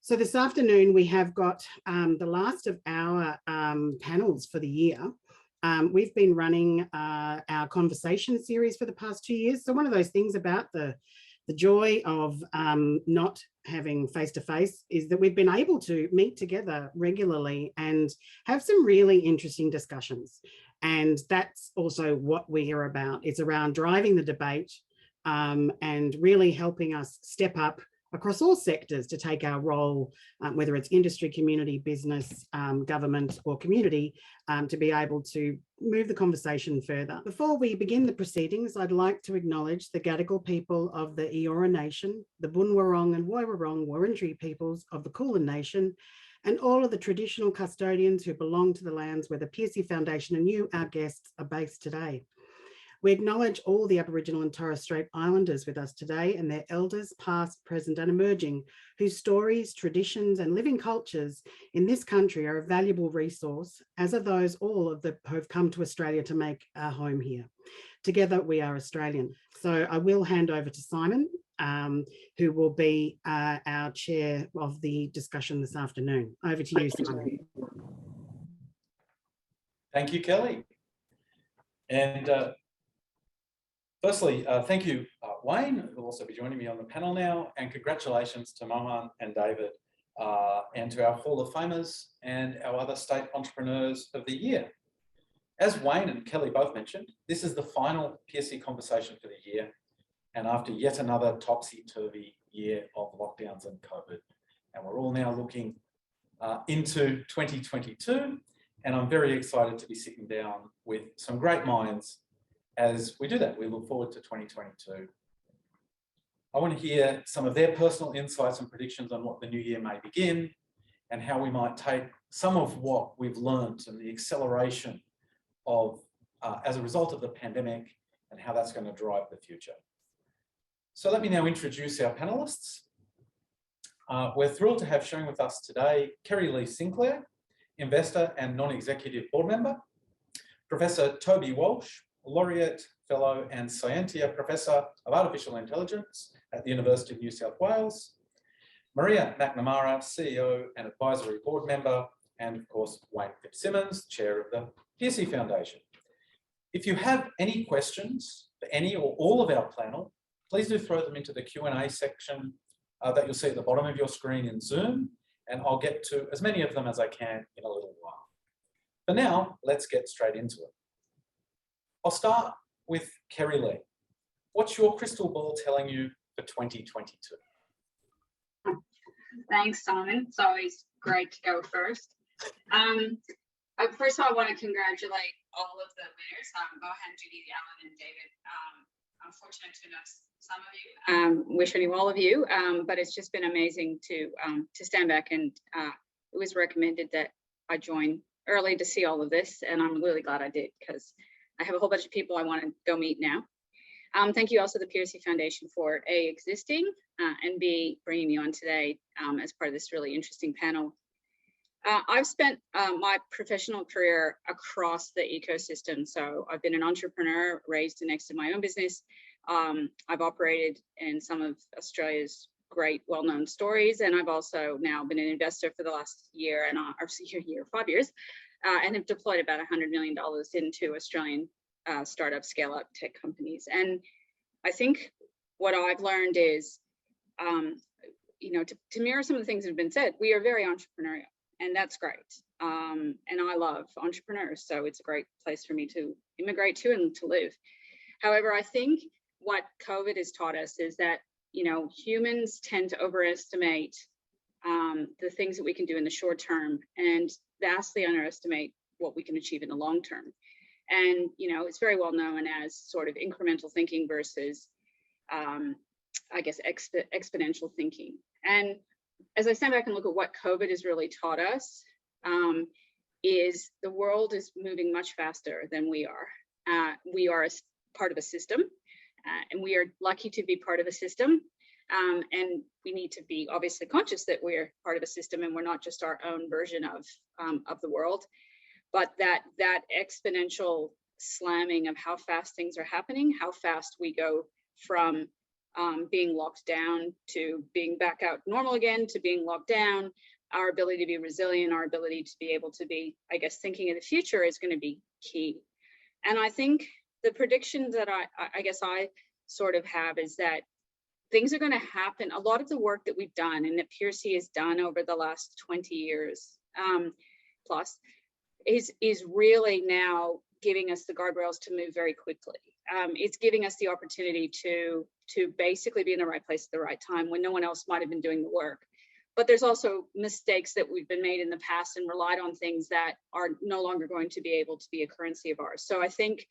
So this afternoon we have got the last of our panels for the year. We've been running our conversation series for the past 2 years. So one of those things about the joy of not having face-to-face is that we've been able to meet together regularly and have some really interesting discussions. And that's also what we are about. It's around driving the debate and really helping us step up across all sectors to take our role, whether it's industry, community, business, government or community, to be able to move the conversation further. Before we begin the proceedings, I'd like to acknowledge the Gadigal people of the Eora Nation, the Boonwurrung and Woiwurrung Wurundjeri peoples of the Kulin Nation, and all of the traditional custodians who belong to the lands where the Piercy Foundation and you, our guests, are based today. We acknowledge all the Aboriginal and Torres Strait Islanders with us today and their elders, past, present and emerging, whose stories, traditions and living cultures in this country are a valuable resource, as are those all of the who have come to Australia to make our home here. Together we are Australian. So I will hand over to Simon, who will be our chair of the discussion this afternoon. Over to you, Simon. Thank you, Kelly. And firstly, thank you, Wayne, who will also be joining me on the panel now, and congratulations to Mohan and David and to our Hall of Famers and our other state entrepreneurs of the year. As Wayne and Kelly both mentioned, this is the final Piercy conversation for the year, and after yet another topsy-turvy year of lockdowns and COVID. And we're all now looking into 2022, and I'm very excited to be sitting down with some great minds as we do that. We look forward to 2022. I want to hear some of their personal insights and predictions on what the new year may begin and how we might take some of what we've learned and the acceleration of as a result of the pandemic and how that's going to drive the future. So let me now introduce our panelists. We're thrilled to have sharing with us today Kerry-Lee Sinclair, investor and non-executive board member, Professor Toby Walsh, Laureate Fellow and Scientia Professor of Artificial Intelligence at the University of New South Wales, Maria McNamara, CEO and Advisory Board Member, and of course, Wayne Fitzsimmons, Chair of the Piercy Foundation. If you have any questions for any or all of our panel, please do throw them into the Q&A section that you'll see at the bottom of your screen in Zoom, and I'll get to as many of them as I can in a little while. For now, let's get straight into it. I'll start with Kerry-Lee. What's your crystal ball telling you for 2022? Thanks, Simon. It's always great to go first. First of all, I want to congratulate all of the winners, Mohan, Judy, Alan, and David. I'm fortunate to know some of you, wishing you all of you, but it's just been amazing to stand back, and it was recommended that I join early to see all of this, and I'm really glad I did, because I have a whole bunch of people I want to go meet now. Thank you also to the Piercy Foundation for A, existing, and B, bringing me on today as part of this really interesting panel. I've spent my professional career across the ecosystem. So I've been an entrepreneur, raised and exited my own business. I've operated in some of Australia's great well-known stories, and I've also now been an investor for the last year and 5 years. And have deployed about $100 million into Australian startup scale-up tech companies. And I think what I've learned is, to mirror some of the things that have been said, we are very entrepreneurial, and that's great. And I love entrepreneurs, so it's a great place for me to immigrate to and to live. However, I think what COVID has taught us is that, humans tend to overestimate the things that we can do in the short term and vastly underestimate what we can achieve in the long term. And, it's very well known as sort of incremental thinking versus, exponential thinking. And as I stand back and look at what COVID has really taught us, is the world is moving much faster than we are. We are part of a system, and we are lucky to be part of a system. And we need to be obviously conscious that we're part of a system and we're not just our own version of the world, but that exponential slamming of how fast things are happening, how fast we go from being locked down to being back out normal again, to being locked down. Our ability to be resilient, our ability to be able to be, I guess, thinking of the future is going to be key. And I think the prediction that I guess I sort of have is that things are going to happen. A lot of the work that we've done and that PRC has done over the last 20 years plus is really now giving us the guardrails to move very quickly. It's giving us the opportunity to basically be in the right place at the right time when no one else might have been doing the work. But there's also mistakes that we've been made in the past and relied on things that are no longer going to be able to be a currency of ours. So I think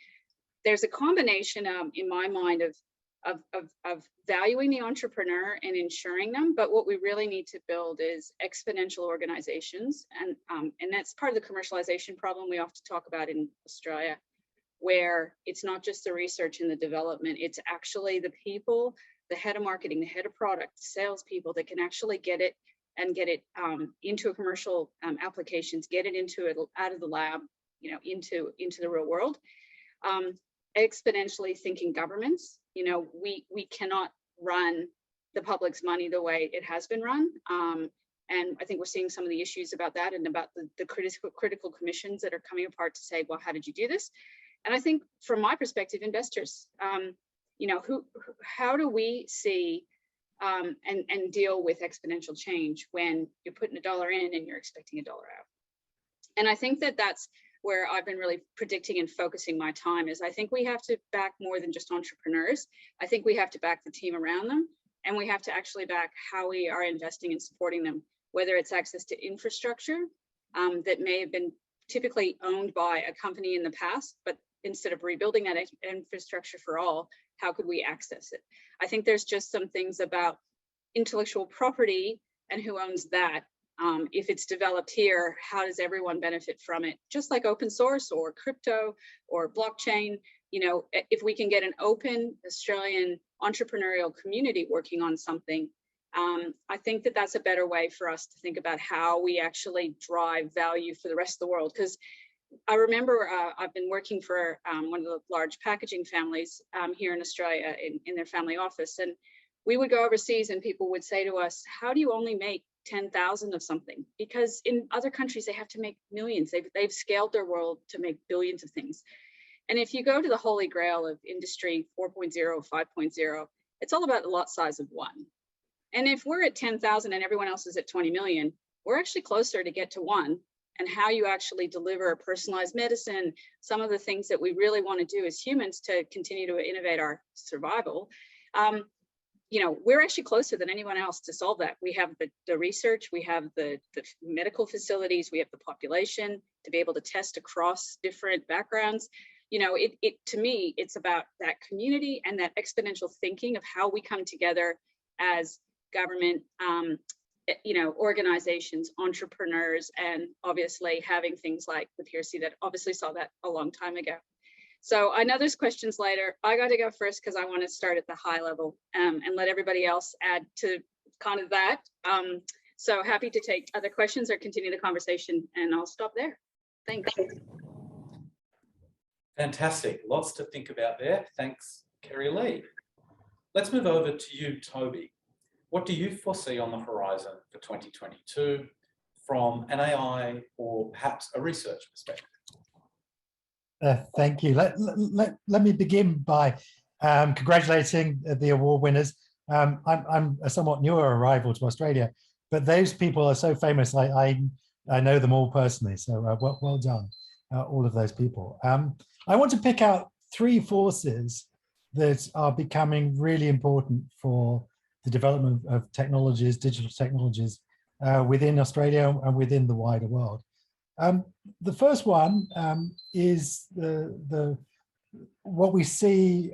there's a combination in my mind of valuing the entrepreneur and ensuring them, but what we really need to build is exponential organizations, and that's part of the commercialization problem we often talk about in Australia, where it's not just the research and the development, it's actually the people, the head of marketing, the head of product, salespeople that can actually get it and get it into a commercial applications, get it into it out of the lab, you know, into the real world. Exponentially thinking governments, you know, we cannot run the public's money the way it has been run. And I think we're seeing some of the issues about that and about the critical commissions that are coming apart to say, well, how did you do this? And I think from my perspective, investors, you know, how do we see and deal with exponential change when you're putting $1 in and you're expecting $1 out? And I think that that's where I've been really predicting and focusing my time is I think we have to back more than just entrepreneurs. I think we have to back the team around them, and we have to actually back how we are investing and supporting them, whether it's access to infrastructure that may have been typically owned by a company in the past, but instead of rebuilding that infrastructure for all, how could we access it? I think there's just some things about intellectual property and who owns that. If it's developed here, how does everyone benefit from it? Just like open source or crypto or blockchain, you know, if we can get an open Australian entrepreneurial community working on something, I think that that's a better way for us to think about how we actually drive value for the rest of the world. Because I remember I've been working for one of the large packaging families here in Australia in their family office. And we would go overseas and people would say to us, how do you only make 10,000 of something? Because in other countries, they have to make millions. They've scaled their world to make billions of things. And if you go to the holy grail of industry 4.0, 5.0, it's all about the lot size of 1. And if we're at 10,000 and everyone else is at 20 million, we're actually closer to get to 1. And how you actually deliver personalized medicine, some of the things that we really want to do as humans to continue to innovate our survival, you know, we're actually closer than anyone else to solve that. We have the research, we have the medical facilities, we have the population to be able to test across different backgrounds. You know, to me, it's about that community and that exponential thinking of how we come together as government, you know, organizations, entrepreneurs, and obviously having things like the PRC that obviously saw that a long time ago. So I know there's questions later. I got to go first because I want to start at the high level and let everybody else add to kind of that. So happy to take other questions or continue the conversation, and I'll stop there. Thanks. Fantastic. Lots to think about there. Thanks, Kerry Lee. Let's move over to you, Toby. What do you foresee on the horizon for 2022 from an AI or perhaps a research perspective? Thank you. Let me begin by congratulating the award winners. I'm a somewhat newer arrival to Australia, but those people are so famous. I know them all personally. So well done, all of those people. I want to pick out 3 forces that are becoming really important for the development of technologies, digital technologies within Australia and within the wider world. The first one is what we see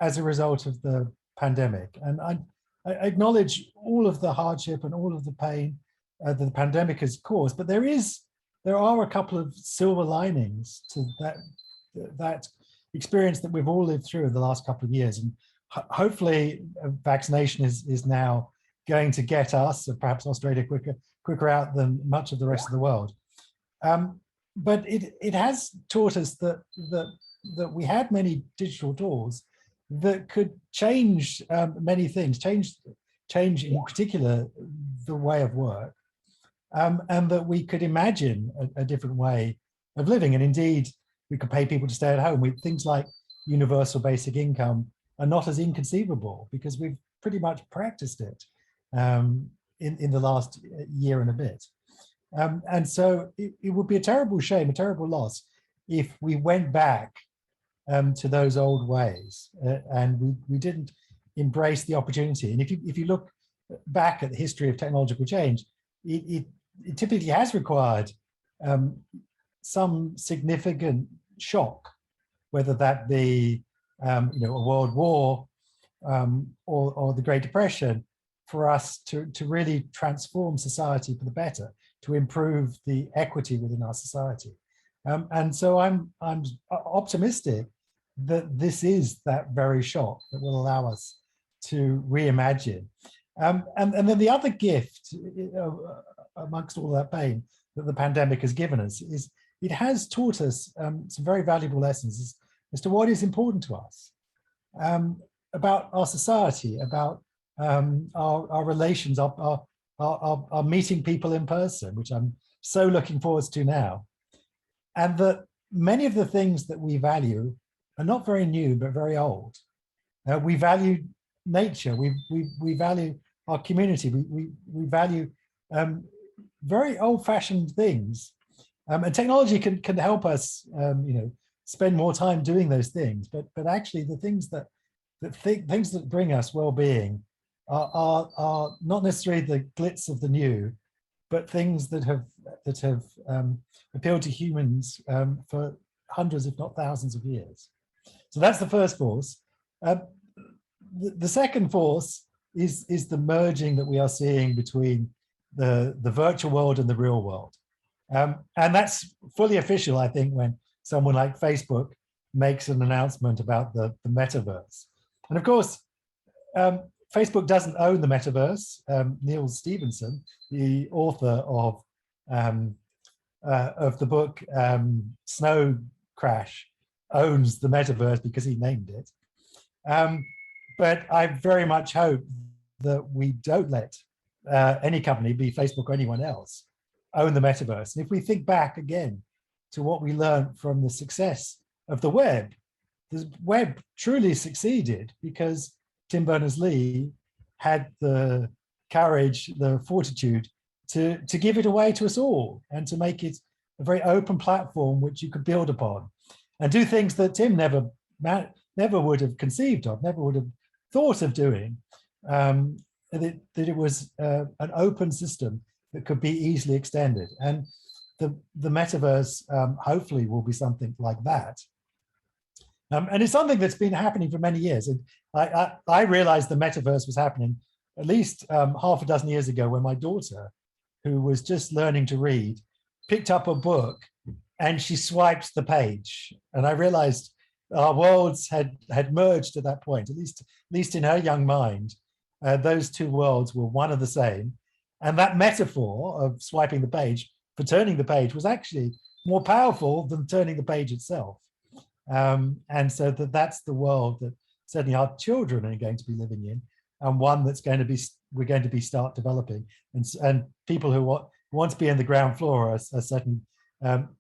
as a result of the pandemic. And I acknowledge all of the hardship and all of the pain that the pandemic has caused, but there are a couple of silver linings to that experience that we've all lived through in the last couple of years. And hopefully vaccination is now going to get us, or perhaps Australia, quicker out than much of the rest of the world. But it has taught us that we had many digital tools, that could change many things, change in particular the way of work, and that we could imagine a different way of living. And indeed, we could pay people to stay at home. Things like universal basic income are not as inconceivable because we've pretty much practiced it in the last year and a bit. And so it would be a terrible shame, a terrible loss, if we went back to those old ways and we didn't embrace the opportunity. And if you look back at the history of technological change, it typically has required some significant shock, whether that be a world war or the Great Depression, for us to really transform society for the better, to improve the equity within our society. And so I'm optimistic that this is that very shock that will allow us to reimagine. And then the other gift amongst all that pain that the pandemic has given us is it has taught us some very valuable lessons as to what is important to us, about our society, about our relations, our meeting people in person, which I'm so looking forward to now. And that many of the things that we value are not very new, but very old. We value nature, we value our community, we value very old-fashioned things. And technology can help us spend more time doing those things, but actually the things that bring us well-being are not necessarily the glitz of the new, but things that have appealed to humans for hundreds, if not thousands of years. So that's the first force. The second force is the merging that we are seeing between the virtual world and the real world. And that's fully official, I think, when someone like Facebook makes an announcement about the metaverse. And of course, Facebook doesn't own the metaverse. Neil Stephenson, the author of the book Snow Crash, owns the metaverse because he named it. But I very much hope that we don't let any company, be Facebook or anyone else, own the metaverse. And if we think back again to what we learned from the success of the web truly succeeded because Tim Berners-Lee had the courage, the fortitude to give it away to us all and to make it a very open platform which you could build upon and do things that Tim never would have conceived of, never would have thought of doing. That it was an open system that could be easily extended. And the metaverse hopefully will be something like that. And it's something that's been happening for many years. And I realized the metaverse was happening at least half a dozen years ago when my daughter, who was just learning to read, picked up a book and she swiped the page. And I realized our worlds had merged at that point, at least in her young mind. Those two worlds were one and the same. And that metaphor of swiping the page for turning the page was actually more powerful than turning the page itself. And so that's the world that certainly our children are going to be living in, and one that's we're going to start developing. And people who want to be in the ground floor are certainly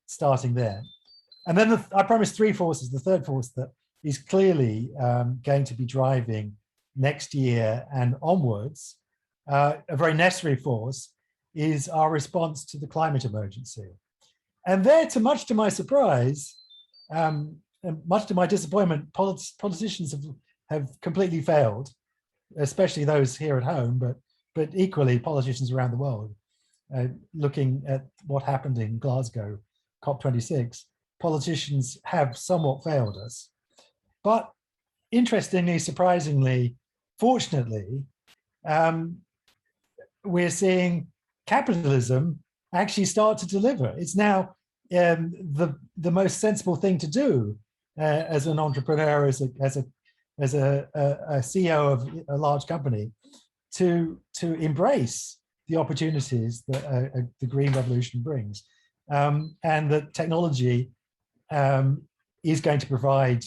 starting there. And then I promised three forces. The third force that is clearly going to be driving next year and onwards, a very necessary force, is our response to the climate emergency. And there, much to my surprise, and much to my disappointment, politicians have completely failed, especially those here at home, but equally politicians around the world. Looking at what happened in Glasgow, COP26, politicians have somewhat failed us. But interestingly, surprisingly, fortunately, we're seeing capitalism actually start to deliver. It's now the most sensible thing to do as an entrepreneur, as a CEO of a large company, to embrace the opportunities that the green revolution brings, and that technology is going to provide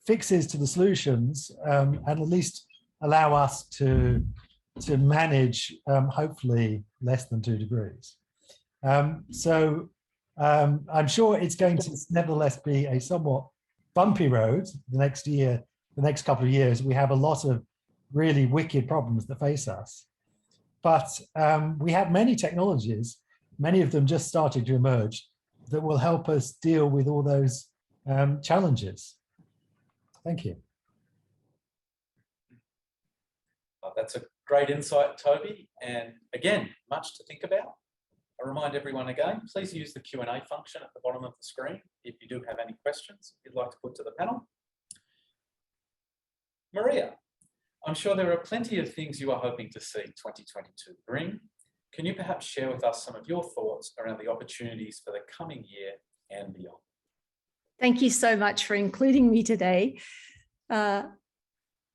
fixes to the solutions, and at least allow us to manage hopefully less than 2 degrees. So I'm sure it's going to nevertheless be a somewhat bumpy road the next year, the next couple of years. We have a lot of really wicked problems that face us. But we have many technologies, many of them just starting to emerge, that will help us deal with all those challenges. Thank you. That's a great insight, Toby. And again, much to think about. I remind everyone again, please use the Q&A function at the bottom of the screen if you do have any questions you'd like to put to the panel. Maria, I'm sure there are plenty of things you are hoping to see 2022 bring. Can you perhaps share with us some of your thoughts around the opportunities for the coming year and beyond? Thank you so much for including me today.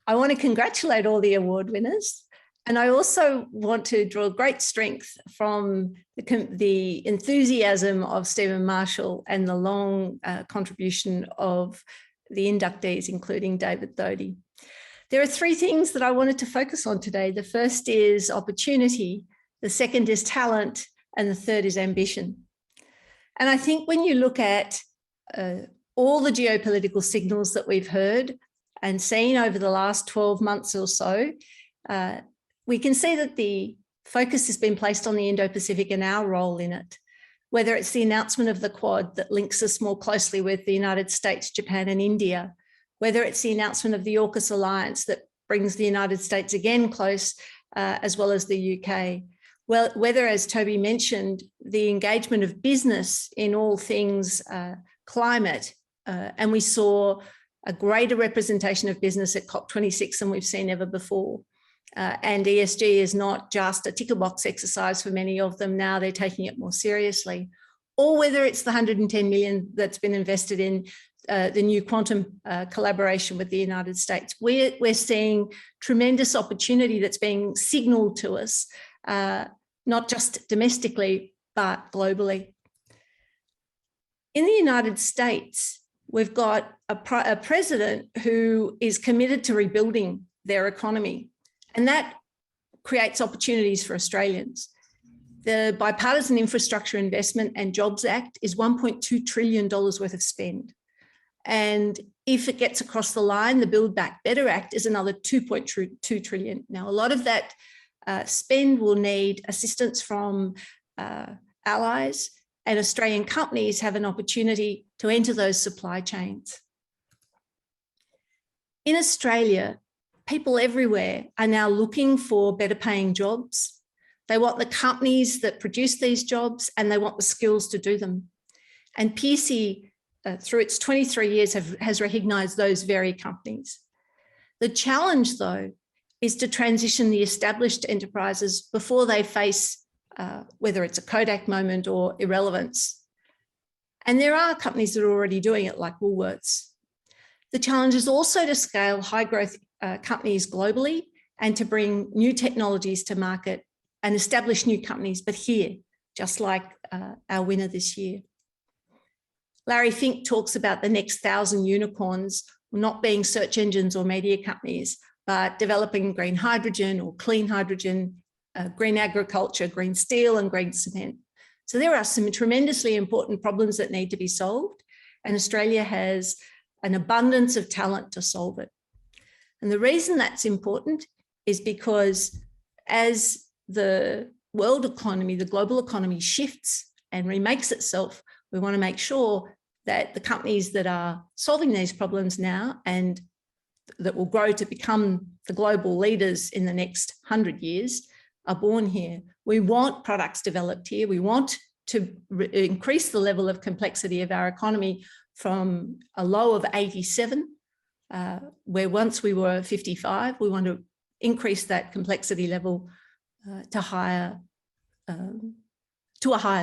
I want to congratulate all the award winners. And I also want to draw great strength from the enthusiasm of Stephen Marshall and the long contribution of the inductees, including David Thodey. There are 3 things that I wanted to focus on today. The first is opportunity, the second is talent, and the third is ambition. And I think when you look at all the geopolitical signals that we've heard and seen over the last 12 months or so, we can see that the focus has been placed on the Indo-Pacific and our role in it, whether it's the announcement of the Quad that links us more closely with the United States, Japan, and India, whether it's the announcement of the AUKUS alliance that brings the United States again close, as well as the UK. Well, whether, as Toby mentioned, the engagement of business in all things climate, and we saw a greater representation of business at COP26 than we've seen ever before. And ESG is not just a ticker box exercise for many of them. Now they're taking it more seriously. Or whether it's the 110 million that's been invested in the new quantum collaboration with the United States. We're seeing tremendous opportunity that's being signaled to us, not just domestically, but globally. In the United States, we've got a president who is committed to rebuilding their economy, and that creates opportunities for Australians. The Bipartisan Infrastructure Investment and Jobs Act is $1.2 trillion worth of spend. And if it gets across the line, the Build Back Better Act is another $2.2 trillion. Now, a lot of that spend will need assistance from allies, and Australian companies have an opportunity to enter those supply chains. In Australia, people everywhere are now looking for better paying jobs. They want the companies that produce these jobs, and they want the skills to do them. And PIECE, through its 23 years, has recognised those very companies. The challenge, though, is to transition the established enterprises before they face whether it's a Kodak moment or irrelevance. And there are companies that are already doing it, like Woolworths. The challenge is also to scale high growth companies globally and to bring new technologies to market and establish new companies, but here, just like our winner this year. Larry Fink talks about the next 1,000 unicorns not being search engines or media companies, but developing green hydrogen or clean hydrogen, green agriculture, green steel, and green cement. So there are some tremendously important problems that need to be solved, and Australia has an abundance of talent to solve it. And the reason that's important is because as the world economy, the global economy shifts and remakes itself, we want to make sure that the companies that are solving these problems now and that will grow to become the global leaders in the next 100 years are born here. We want products developed here. We want to increase the level of complexity of our economy from a low of 87, where once we were 55. We want to increase that complexity level to a higher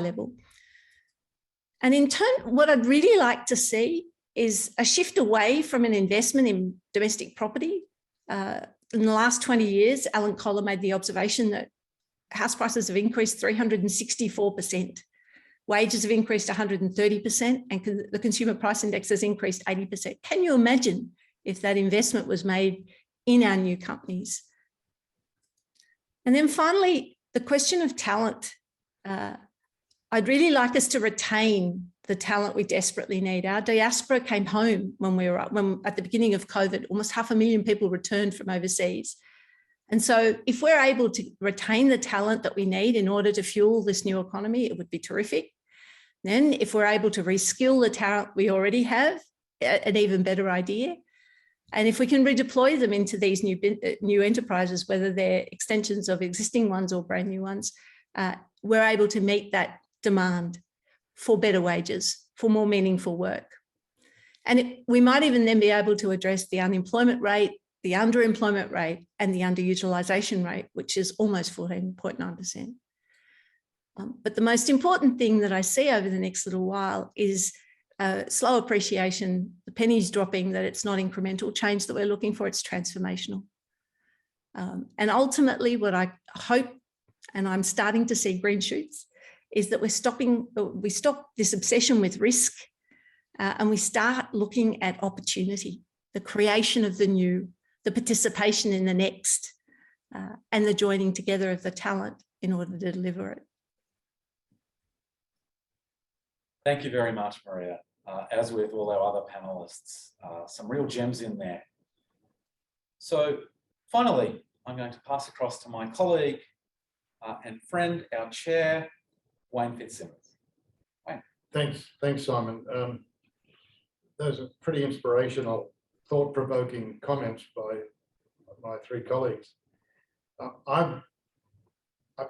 level. And in turn, what I'd really like to see is a shift away from an investment in domestic property. In the last 20 years, Alan Kohler made the observation that house prices have increased 364%. Wages have increased 130%, and the consumer price index has increased 80%. Can you imagine if that investment was made in our new companies. And then finally, the question of talent. I'd really like us to retain the talent we desperately need. Our diaspora came home when at the beginning of COVID, almost 500,000 people returned from overseas. And so if we're able to retain the talent that we need in order to fuel this new economy, it would be terrific. Then if we're able to reskill the talent we already have, an even better idea. And if we can redeploy them into these new enterprises, whether they're extensions of existing ones or brand new ones, we're able to meet that demand for better wages, for more meaningful work. And we might even then be able to address the unemployment rate, the underemployment rate, and the underutilization rate, which is almost 14.9%. But the most important thing that I see over the next little while is slow appreciation, the pennies dropping, that it's not incremental change that we're looking for, it's transformational. And ultimately what I hope, and I'm starting to see green shoots, is that we stop this obsession with risk and we start looking at opportunity, the creation of the new, the participation in the next, and the joining together of the talent in order to deliver it. Thank you very much, Maria. As with all our other panelists, some real gems in there. So finally, I'm going to pass across to my colleague and friend, our chair, Wayne Fitzsimmons. Wayne. Thanks, Simon. Those are pretty inspirational, thought-provoking comments by my three colleagues. I've got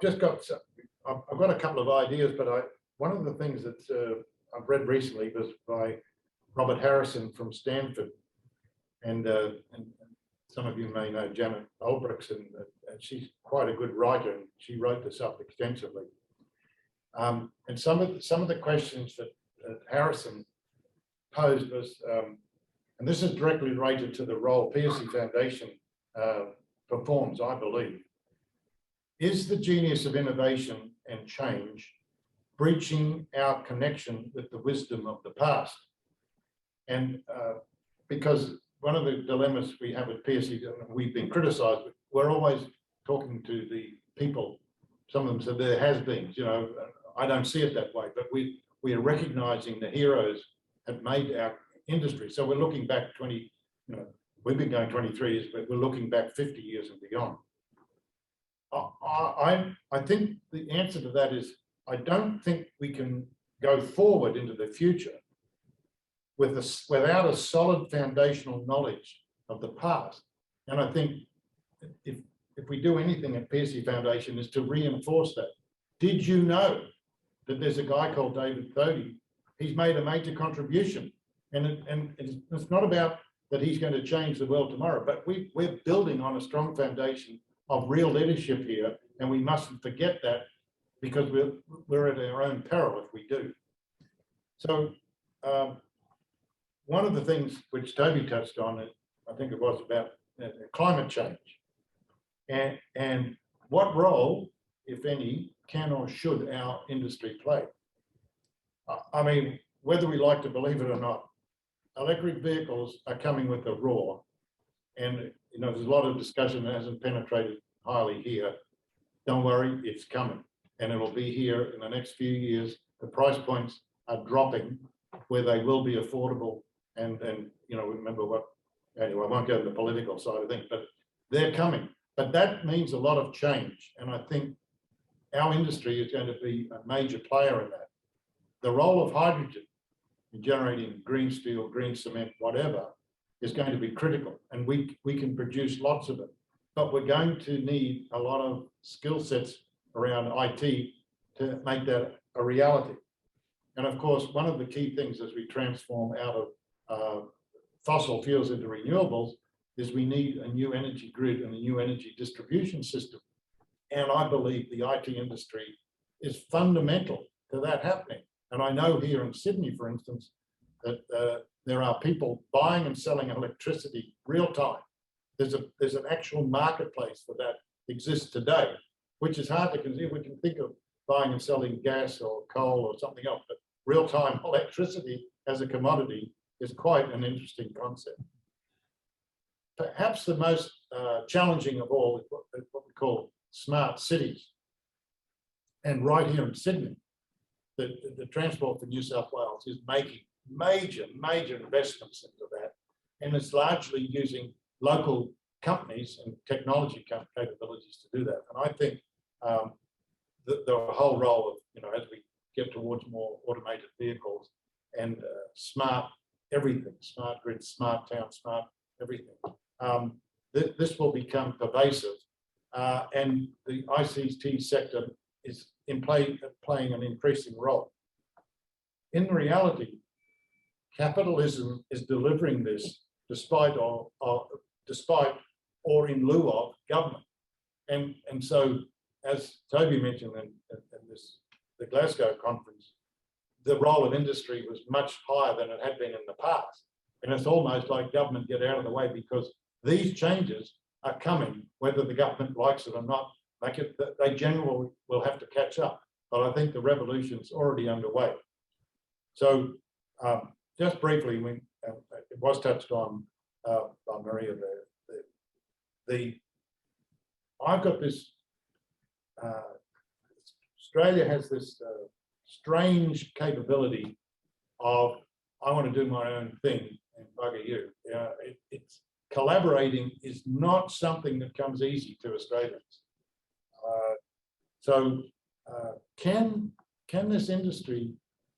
a couple of ideas, but one of the things that I've read recently was by Robert Harrison from Stanford, and some of you may know Janet Albrechts, and she's quite a good writer, and she wrote this up extensively. And some of the questions that Harrison posed was, and this is directly related to the role PSC Foundation performs, I believe. Is the genius of innovation and change breaching our connection with the wisdom of the past? And because one of the dilemmas we have at PSC, we've been criticized, but we're always talking to the people. Some of them said there has been, you know, I don't see it that way, but we are recognizing the heroes that made our industry. So we're looking back we've been going 23 years, but we're looking back 50 years and beyond. I think the answer to that is, I don't think we can go forward into the future without a solid foundational knowledge of the past. And I think if we do anything at PSC Foundation is to reinforce that. Did you know that there's a guy called David Thodey? He's made a major contribution, and it's not about that he's going to change the world tomorrow, but we're building on a strong foundation of real leadership here, and we mustn't forget that, because we're at our own peril if we do. So one of the things which Toby touched on, I think it was about climate change, and what role, if any, can or should our industry play? I mean, whether we like to believe it or not, electric vehicles are coming with a roar, and there's a lot of discussion that hasn't penetrated highly here. Don't worry, it's coming, and it'll be here in the next few years. The price points are dropping where they will be affordable, and remember what, anyway, I won't go to the political side of things, but they're coming. But that means a lot of change, and I think our industry is going to be a major player in that. The role of hydrogen in generating green steel, green cement, whatever, is going to be critical, and we can produce lots of it. But we're going to need a lot of skill sets around IT to make that a reality. And of course, one of the key things as we transform out of fossil fuels into renewables is we need a new energy grid and a new energy distribution system. And I believe the IT industry is fundamental to that happening. And I know here in Sydney, for instance, that there are people buying and selling electricity real time. There's an actual marketplace for that exists today, which is hard to conceive. We can think of buying and selling gas or coal or something else, but real time electricity as a commodity is quite an interesting concept. perhaps the most challenging of all is what we call smart cities. And right here in Sydney, the Transport for New South Wales is making major investments into that. And it's largely using local companies and technology capabilities to do that. And I think the whole role of, you know, as we get towards more automated vehicles and smart everything, smart grid, smart town, smart everything, this will become pervasive. And the ICT sector is playing an increasing role. In reality, capitalism is delivering this despite or in lieu of government. And so, as Toby mentioned in the Glasgow conference, the role of industry was much higher than it had been in the past. And it's almost like government get out of the way, because these changes are coming, whether the government likes it or not. They generally will have to catch up. But I think the revolution's already underway. So just briefly, it was touched on by Maria, I've got this, Australia has this strange capability of, I want to do my own thing and bugger you. It's collaborating is not something that comes easy to Australians. So can this industry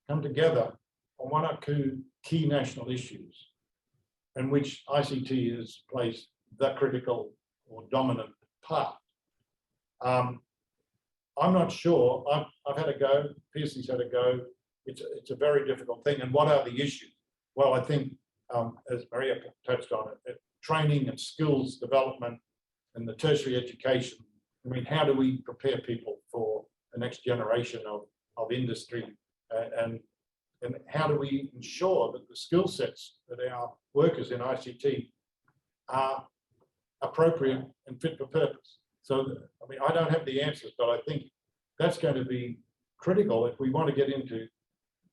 come together on one or two key national issues in which ICT plays the critical or dominant part? I'm not sure. I've had a go. Piercy's had a go. It's a very difficult thing. And what are the issues? Well, I think, as Maria touched on it, training and skills development and the tertiary education. I mean, how do we prepare people for the next generation of industry, and how do we ensure that the skill sets that our workers in ICT are appropriate and fit for purpose? So, I mean, I don't have the answers, but I think that's going to be critical if we want to get into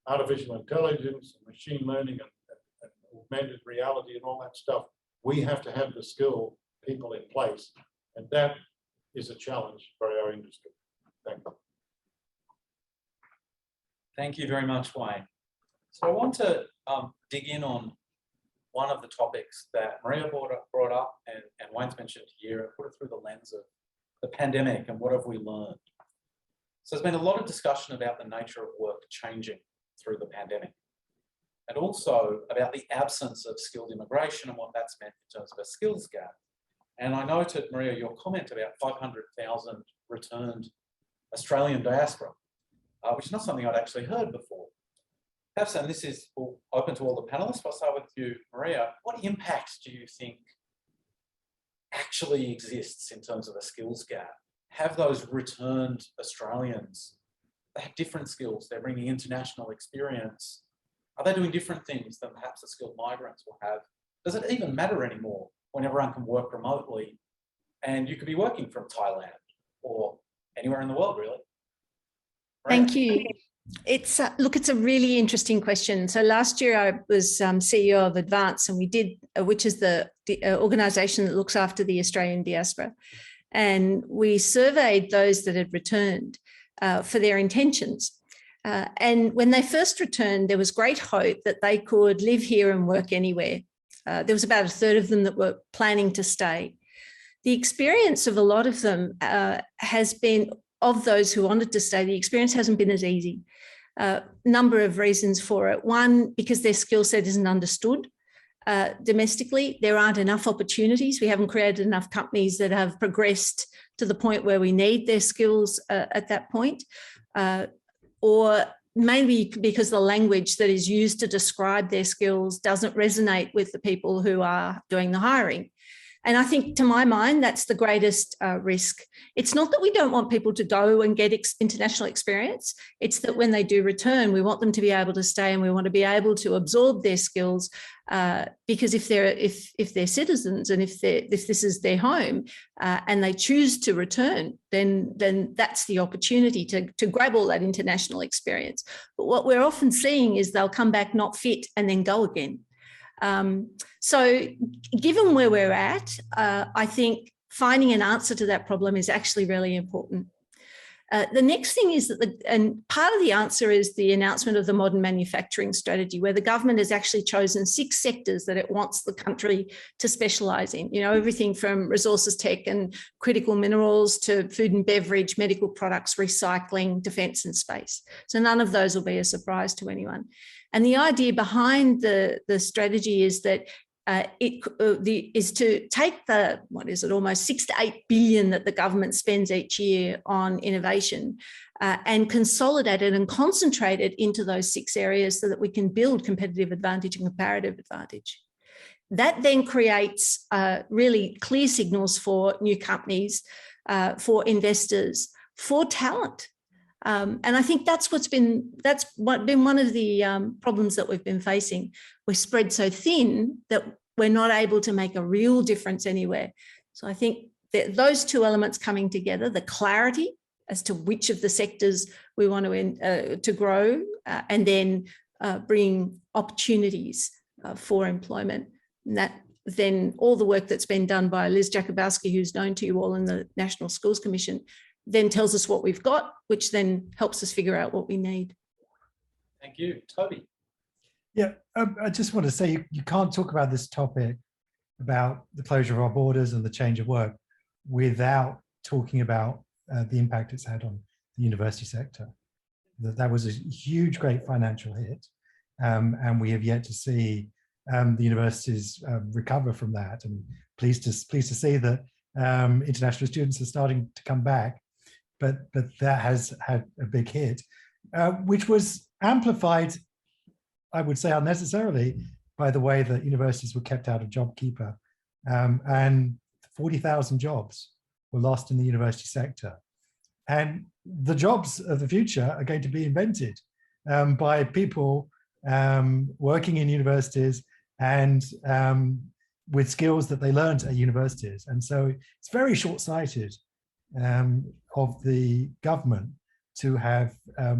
artificial intelligence and machine learning and augmented reality and all that stuff. We have to have the skilled people in place, and that is a challenge for our industry. Thank you. Thank you very much, Wayne. So I want to dig in on one of the topics that Maria brought up and Wayne's mentioned here, and put it through the lens of the pandemic and what have we learned. So there's been a lot of discussion about the nature of work changing through the pandemic, and also about the absence of skilled immigration and what that's meant in terms of a skills gap. And I noted, Maria, your comment about 500,000 returned Australian diaspora, which is not something I'd actually heard before. Perhaps, and this is open to all the panelists, I'll start with you, Maria. What impact do you think actually exists in terms of a skills gap? Have those returned Australians, they have different skills, they're bringing international experience. Are they doing different things than perhaps the skilled migrants will have? Does it even matter anymore when everyone can work remotely and you could be working from Thailand or anywhere in the world, really? Maria? Thank you. It's look, it's a really interesting question. So last year I was CEO of Advance, and we did, which is the organisation that looks after the Australian diaspora, and we surveyed those that had returned for their intentions. And when they first returned, there was great hope that they could live here and work anywhere. There was about a third of them that were planning to stay. The experience of a lot of them has been, of those who wanted to stay, the experience hasn't been as easy. Number of reasons for it. One, because their skill set isn't understood. Domestically, there aren't enough opportunities. We haven't created enough companies that have progressed to the point where we need their skills at that point. Or maybe because the language that is used to describe their skills doesn't resonate with the people who are doing the hiring. And I think, to my mind, that's the greatest risk. It's not that we don't want people to go and get international experience. It's that when they do return, we want them to be able to stay, and we want to be able to absorb their skills, because if they're citizens and if this is their home and they choose to return, then that's the opportunity to grab all that international experience. But what we're often seeing is they'll come back not fit and then go again. So given where we're at, I think finding an answer to that problem is actually really important. The next thing is that, and part of the answer is the announcement of the modern manufacturing strategy, where the government has actually chosen 6 sectors that it wants the country to specialise in. You know, everything from resources tech and critical minerals to food and beverage, medical products, recycling, defence and space. So none of those will be a surprise to anyone. And the idea behind the strategy is that is to take the, what is it, almost 6 to 8 billion that the government spends each year on innovation and consolidate it and concentrate it into those 6 areas so that we can build competitive advantage and comparative advantage. That then creates really clear signals for new companies, for investors, for talent. And I think that's been one of the problems that we've been facing. We're spread so thin that we're not able to make a real difference anywhere. So I think that those 2 elements coming together, the clarity as to which of the sectors we want to grow, and then bring opportunities for employment. And that then all the work that's been done by Liz Jakubowski, who's known to you all in the National Schools Commission, then tells us what we've got, which then helps us figure out what we need. Thank you. Toby. Yeah, I just want to say you can't talk about this topic, about the closure of our borders and the change of work, without talking about the impact it's had on the university sector. That was a huge, great financial hit, and we have yet to see the universities recover from that. And pleased to see that international students are starting to come back, but that has had a big hit, which was amplified, I would say unnecessarily, by the way that universities were kept out of JobKeeper, and 40,000 jobs were lost in the university sector. And the jobs of the future are going to be invented by people working in universities and with skills that they learned at universities. And so it's very short-sighted of the government to have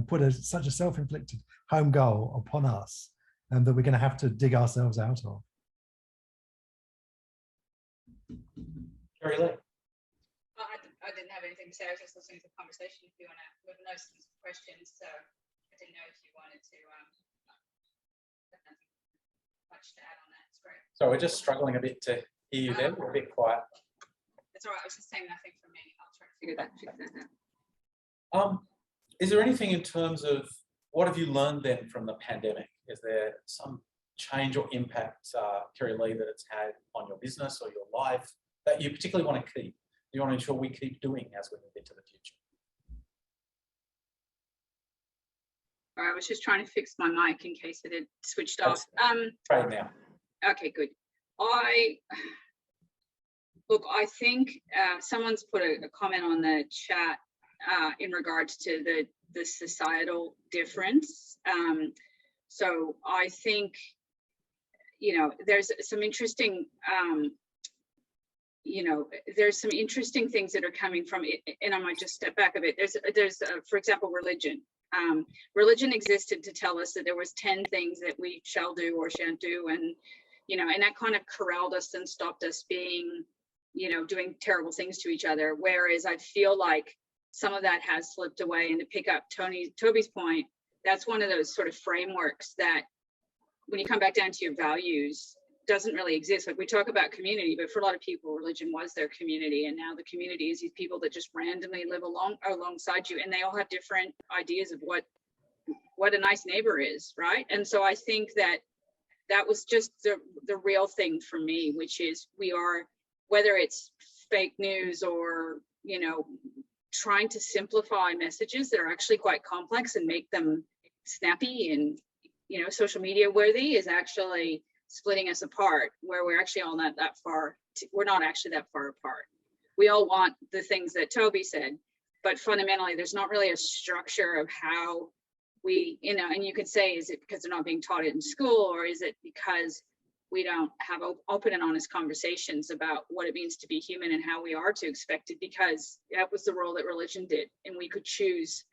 put such a self-inflicted home goal upon us, and that we're going to have to dig ourselves out of. Kerry Lee. I didn't have anything to say. I was just listening to the conversation. If you want to, with no questions, so I didn't know if you wanted to. Nothing much to add on that. It's great. So we're just struggling a bit to hear you there. We're a bit quiet. It's all right. I was just saying nothing from me. I'll try to figure that out. Is there anything in terms of what have you learned then from the pandemic? Is there some change or impact, Kerry Lee, that it's had on your business or your life that you particularly want to keep? You want to ensure we keep doing as we move into the future? I was just trying to fix my mic in case it had switched off. Trade now. Okay, good. I think someone's put a comment on the chat in regards to the societal difference. So I think, you know, there's some interesting, there's some interesting things that are coming from it, and I might just step back a bit. There's for example, religion. Religion existed to tell us that there was 10 things that we shall do or shan't do, and and that kind of corralled us and stopped us being, doing terrible things to each other. Whereas I feel like some of that has slipped away. And to pick up Toby's point, that's one of those sort of frameworks that, when you come back down to your values, doesn't really exist. Like, we talk about community, but for a lot of people, religion was their community, and now the community is these people that just randomly live alongside you, and they all have different ideas of what a nice neighbor is, right? And so I think that was just the real thing for me, which is we are, whether it's fake news or trying to simplify messages that are actually quite complex and make them snappy and social media worthy, is actually splitting us apart, where we're actually all not that far. We're not actually that far apart. We all want the things that Toby said, but fundamentally there's not really a structure of how we, and you could say, is it because they're not being taught it in school, or is it because we don't have open and honest conversations about what it means to be human and how we are to expect it, because that was the role that religion did, and we could choose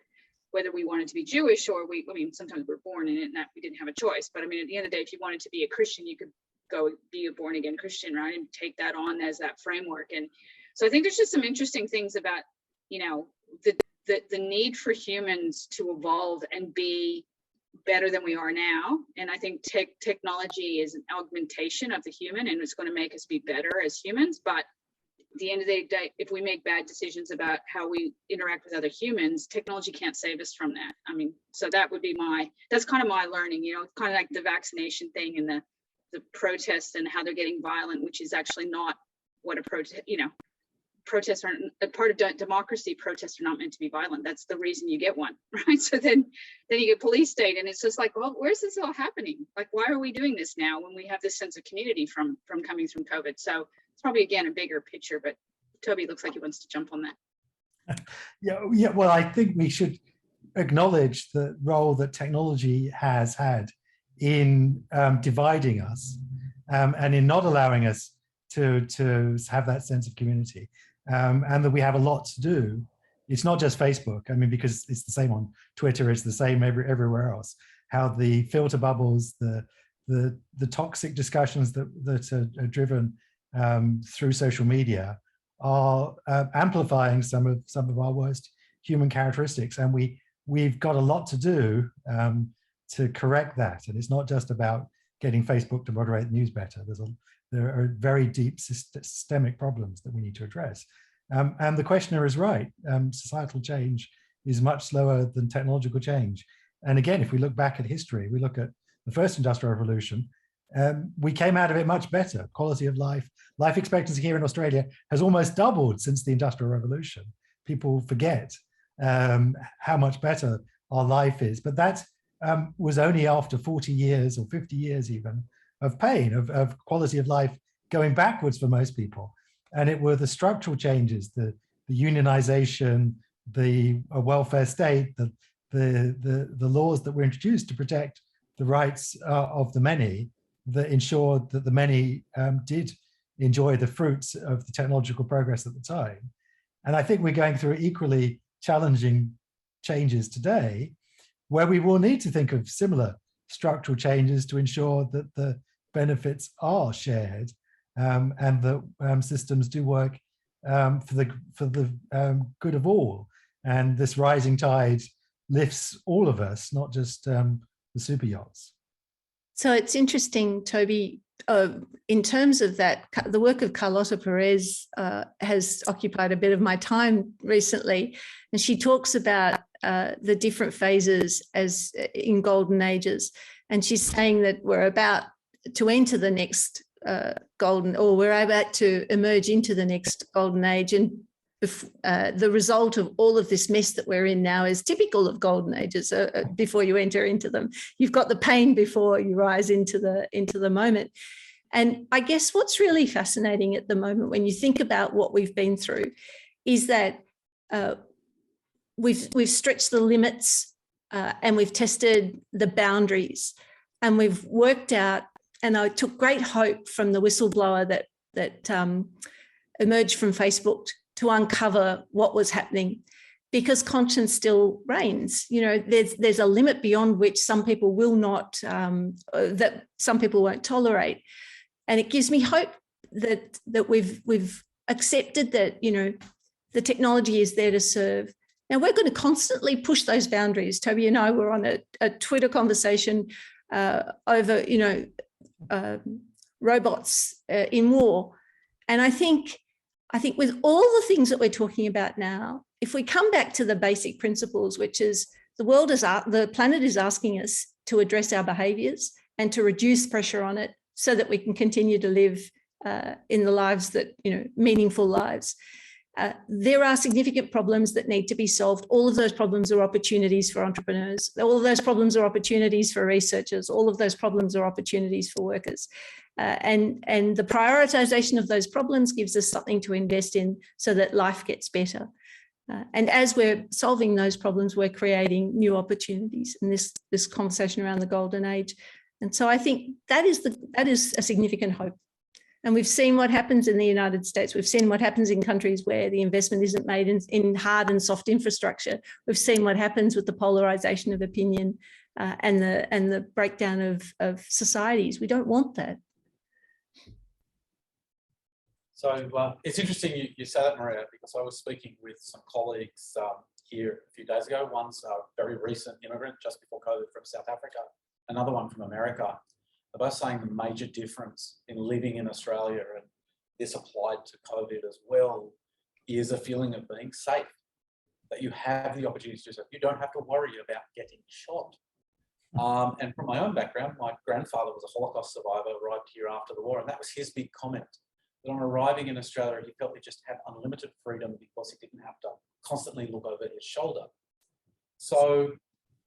whether we wanted to be Jewish or sometimes we're born in it and that we didn't have a choice. But I mean, at the end of the day, if you wanted to be a Christian, you could go be a born again Christian, right? And take that on as that framework. And so I think there's just some interesting things about, you know, the need for humans to evolve and be better than we are now. And I think technology is an augmentation of the human, and it's going to make us be better as humans. But at the end of the day, if we make bad decisions about how we interact with other humans, technology can't save us from that. I mean, so that would be that's kind of my learning, you know, kind of like the vaccination thing and the protests and how they're getting violent, which is actually not what a protest, you know, protests aren't a part of democracy. Protests are not meant to be violent. That's the reason you get one, right? So then you get police state, and it's just like, well, where's this all happening? Like, why are we doing this now when we have this sense of community from coming from COVID? So it's probably, again, a bigger picture, but Toby looks like he wants to jump on that. Yeah. Well, I think we should acknowledge the role that technology has had in dividing us and in not allowing us to have that sense of community. And that we have a lot to do. It's not just Facebook. I mean, because it's the same on Twitter, it's the same everywhere else. How the filter bubbles, the toxic discussions that are driven through social media are amplifying some of our worst human characteristics, and we've got a lot to do to correct that. And it's not just about getting Facebook to moderate the news better. There are very deep systemic problems that we need to address. And the questioner is right. Societal change is much slower than technological change. And again, if we look back at history, we look at the first industrial revolution, we came out of it much better. Quality of life expectancy here in Australia has almost doubled since the Industrial Revolution. People forget how much better our life is. But that was only after 40 years or 50 years even of pain, of quality of life going backwards for most people. And it were the structural changes, the unionization, the welfare state, the laws that were introduced to protect the rights of the many that ensured that the many did enjoy the fruits of the technological progress at the time. And I think we're going through equally challenging changes today, where we will need to think of similar structural changes to ensure that the benefits are shared and that systems do work for the good of all. And this rising tide lifts all of us, not just the super yachts. So it's interesting, Toby, in terms of that, the work of Carlota Perez has occupied a bit of my time recently, and she talks about the different phases as in golden ages. And she's saying that we're about to enter the next we're about to emerge into the next golden age. And the result of all of this mess that we're in now is typical of golden ages. Before you enter into them, you've got the pain before you rise into the moment. And I guess what's really fascinating at the moment, when you think about what we've been through, is that we've stretched the limits and we've tested the boundaries, and we've worked out. And I took great hope from the whistleblower that emerged from Facebook to uncover what was happening, because conscience still reigns. You know, there's a limit beyond which some people will not, that some people won't tolerate. And it gives me hope that we've accepted that, you know, the technology is there to serve. Now we're going to constantly push those boundaries. Toby and I were on a Twitter conversation over, you know, robots in war. And I think with all the things that we're talking about now, if we come back to the basic principles, which is the planet is asking us to address our behaviors and to reduce pressure on it so that we can continue to live in the lives that, you know, meaningful lives. There are significant problems that need to be solved. All of those problems are opportunities for entrepreneurs. All of those problems are opportunities for researchers. All of those problems are opportunities for workers. And the prioritization of those problems gives us something to invest in so that life gets better. And as we're solving those problems, we're creating new opportunities in this conversation around the golden age. And so I think that is a significant hope. And we've seen what happens in the United States. We've seen what happens in countries where the investment isn't made in hard and soft infrastructure. We've seen what happens with the polarization of opinion and the breakdown of societies. We don't want that. So it's interesting you say that, Maria, because I was speaking with some colleagues here a few days ago. One's a very recent immigrant just before COVID from South Africa, another one from America. They're both saying the major difference in living in Australia, and this applied to COVID as well, is a feeling of being safe, that you have the opportunity to do so. You don't have to worry about getting shot. And from my own background, my grandfather was a Holocaust survivor, arrived here after the war, and that was his big comment. That on arriving in Australia, he felt he just had unlimited freedom because he didn't have to constantly look over his shoulder. So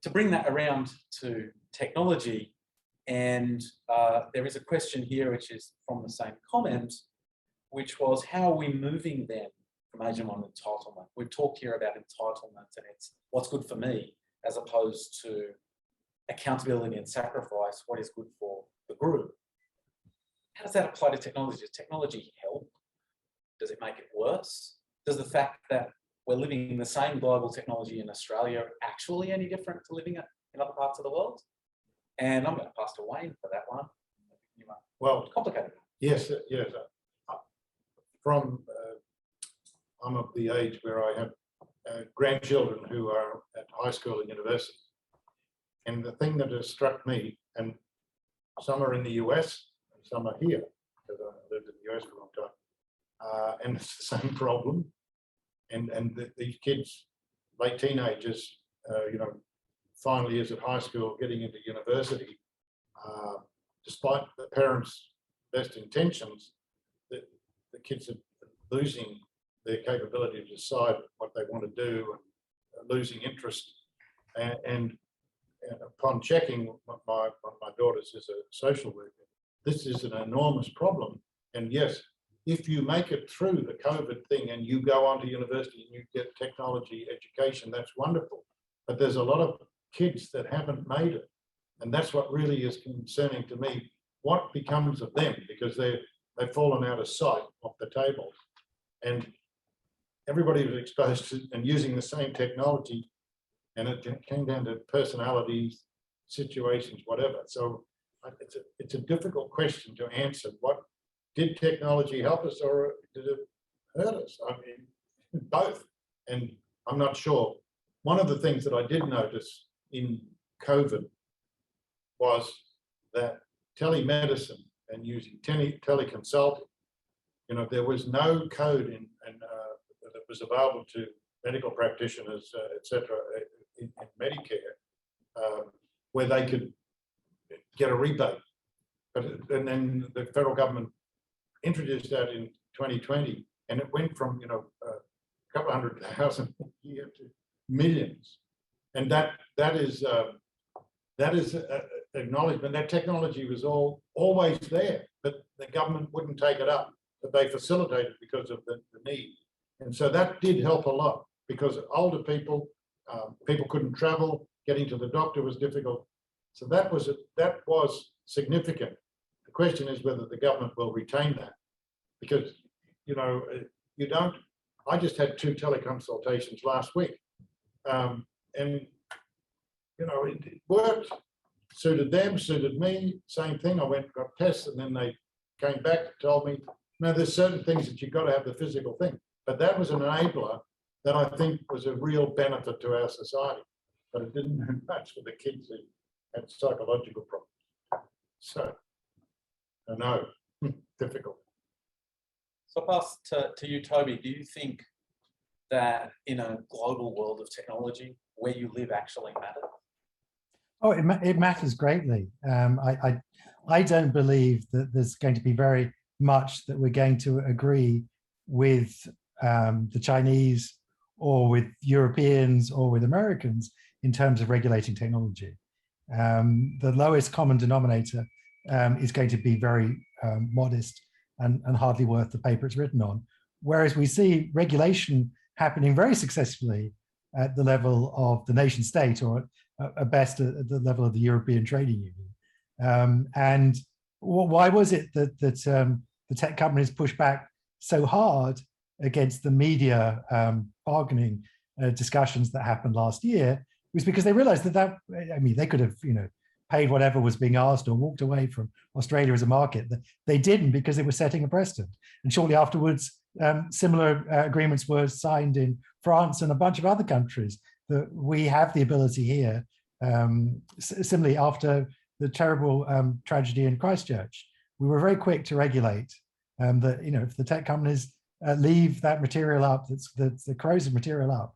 to bring that around to technology, and there is a question here which is from the same comment, which was, how are we moving then from Agent 1 entitlement? We've talked here about entitlement and it's what's good for me, as opposed to accountability and sacrifice, what is good for the group. How does that apply to technology? Does technology help? Does it make it worse? Does the fact that we're living in the same global technology in Australia actually any different to living it in other parts of the world? And I'm going to pass to Wayne for that one. Well, Complicated. yes. I'm of the age where I have grandchildren who are at high school and university. And the thing that has struck me, and some are in the US and some are here, because I lived in the US for a long time, and it's the same problem. And these kids, late teenagers, final years at high school, getting into university, despite the parents' best intentions, the kids are losing their capability to decide what they want to do and losing interest. And upon checking, my daughter's is a social worker, this is an enormous problem. And yes, if you make it through the COVID thing and you go on to university and you get technology education, that's wonderful. But there's a lot of kids that haven't made it. And that's what really is concerning to me. What becomes of them? Because they've fallen out of sight off the table. And everybody was exposed to and using the same technology, and it came down to personalities, situations, whatever. So it's a difficult question to answer. What did technology help us or did it hurt us? I mean, both. And I'm not sure. One of the things that I did notice in COVID was that telemedicine and using teleconsulting, there was no code that was available to medical practitioners, etc., in Medicare, where they could get a rebate. And then the federal government introduced that in 2020, and it went from a couple 100,000 a year to millions. And that is acknowledgement. That technology was always there, but the government wouldn't take it up. But they facilitated because of the need. And so that did help a lot, because older people couldn't travel, getting to the doctor was difficult. So that was significant. The question is whether the government will retain that, because you don't. I just had 2 teleconsultations last week, and it worked, suited them, suited me. Same thing. I went and got tests, and then they came back and told me, no, there's certain things that you've got to have the physical thing. But that was an enabler that I think was a real benefit to our society. But it didn't do much for the kids who had psychological problems. So, I know, difficult. So I'll pass to you, Toby. Do you think that in a global world of technology, where you live actually matters? Oh, it matters greatly. I don't believe that there's going to be very much that we're going to agree with the Chinese or with Europeans or with Americans in terms of regulating technology. The lowest common denominator is going to be very modest and hardly worth the paper it's written on. Whereas we see regulation happening very successfully at the level of the nation state, or at best at the level of the European Trading Union. And why was it that the tech companies pushed back so hard against the media bargaining discussions that happened last year? Was because they realized that I mean, they could have paid whatever was being asked or walked away from Australia as a market. They didn't, because it was setting a precedent. And shortly afterwards, similar agreements were signed in France and a bunch of other countries. That we have the ability here, similarly after the terrible tragedy in Christchurch, we were very quick to regulate that, if the tech companies leave that material up, that's the corrosive material up,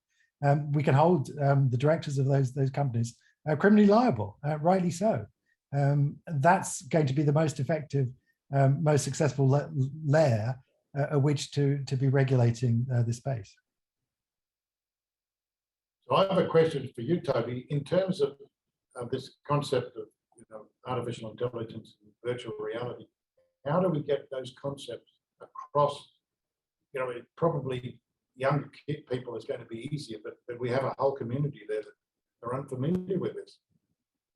we can hold the directors of those companies criminally liable, rightly so. That's going to be the most effective, most successful layer at which to be regulating this space. So I have a question for you, Toby. In terms of this concept of artificial intelligence and virtual reality, how do we get those concepts across? Probably younger people is going to be easier, but we have a whole community there that are unfamiliar with this.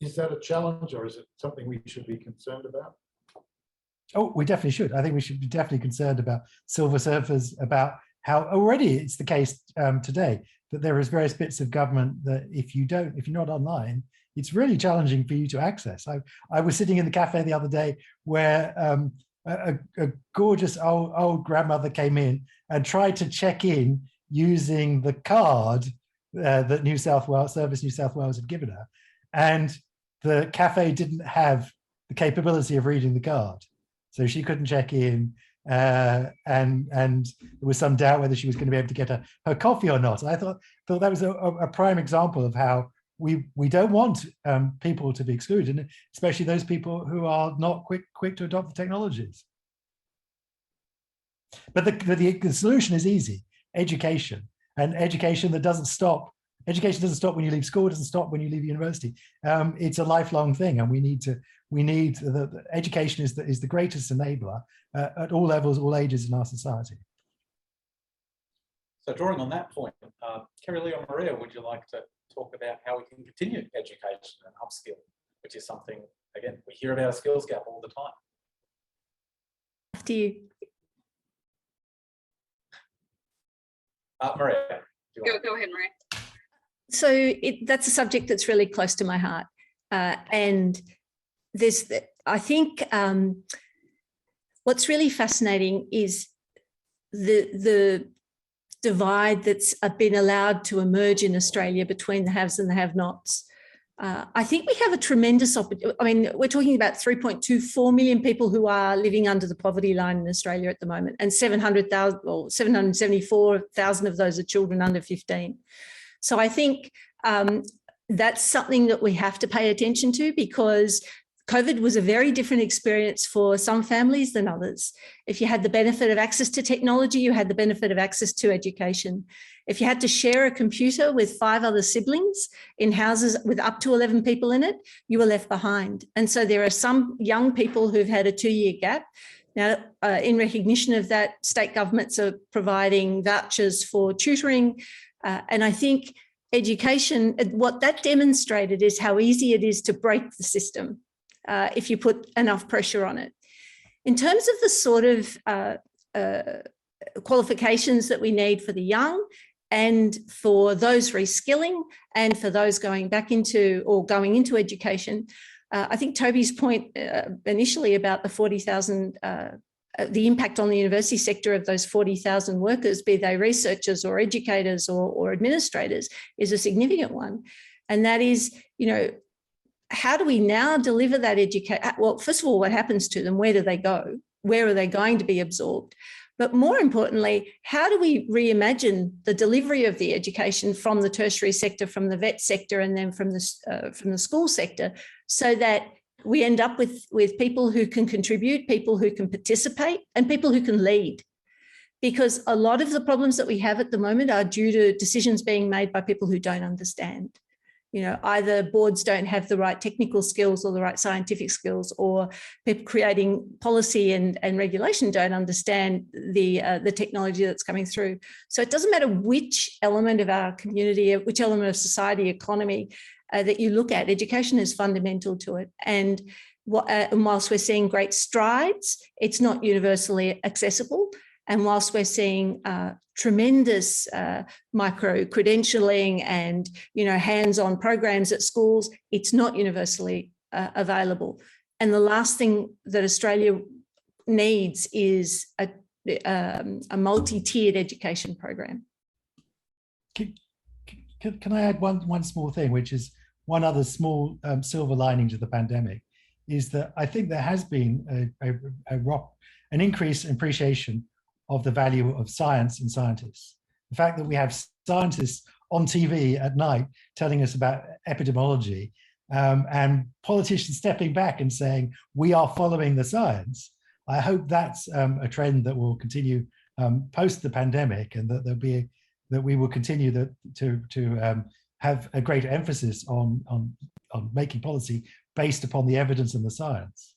Is that a challenge, or is it something we should be concerned about? Oh, we definitely should. I think we should be definitely concerned about silver surfers, about how already it's the case today that there is various bits of government that if you're not online, it's really challenging for you to access. I was sitting in the cafe the other day where a gorgeous old grandmother came in and tried to check in using the card that Service New South Wales had given her. And the cafe didn't have the capability of reading the card. So she couldn't check in, and there was some doubt whether she was going to be able to get her coffee or not. And I thought that was a prime example of how we don't want people to be excluded, and especially those people who are not quick to adopt the technologies. But the solution is easy: education, and education that doesn't stop. Education doesn't stop when you leave school. It doesn't stop when you leave university. It's a lifelong thing, and we need the education is the greatest enabler at all levels, all ages in our society. So drawing on that point, Kerry Lee or Maria, would you like to talk about how we can continue education and upskill, which is something, again, we hear about a skills gap all the time. After you. Maria. Go ahead, Maria. So that's a subject that's really close to my heart. And I think what's really fascinating is the divide that's been allowed to emerge in Australia between the haves and the have-nots. I think we have a tremendous opportunity. I mean, we're talking about 3.24 million people who are living under the poverty line in Australia at the moment, and 774,000 of those are children under 15. So I think that's something that we have to pay attention to, because COVID was a very different experience for some families than others. If you had the benefit of access to technology, you had the benefit of access to education. If you had to share a computer with 5 other siblings in houses with up to 11 people in it, you were left behind. And so there are some young people who've had a 2-year gap. Now, in recognition of that, state governments are providing vouchers for tutoring. And I think education, what that demonstrated is how easy it is to break the system if you put enough pressure on it. In terms of the sort of qualifications that we need for the young and for those reskilling and for those going back into or going into education, I think Toby's point initially about the 40,000 the impact on the university sector of those 40,000 workers, be they researchers or educators or administrators, is a significant one. And that is, how do we now deliver that education? Well, first of all, what happens to them? Where do they go? Where are they going to be absorbed? But more importantly, how do we reimagine the delivery of the education from the tertiary sector, from the vet sector, and then from the school sector, so that we end up with people who can contribute, people who can participate, and people who can lead? Because a lot of the problems that we have at the moment are due to decisions being made by people who don't understand. Either boards don't have the right technical skills or the right scientific skills, or people creating policy and regulation don't understand the technology that's coming through. So it doesn't matter which element of our community, which element of society, economy that you look at, education is fundamental to it. And whilst we're seeing great strides, it's not universally accessible. And whilst we're seeing tremendous micro-credentialing and hands-on programs at schools, it's not universally available. And the last thing that Australia needs is a multi-tiered education program. Can I add one small thing, which is one other small silver lining to the pandemic, is that I think there has been an increase in appreciation of the value of science and scientists. The fact that we have scientists on TV at night telling us about epidemiology, and politicians stepping back and saying, we are following the science. I hope that's a trend that will continue post the pandemic, and that we will continue to have a greater emphasis on making policy based upon the evidence and the science.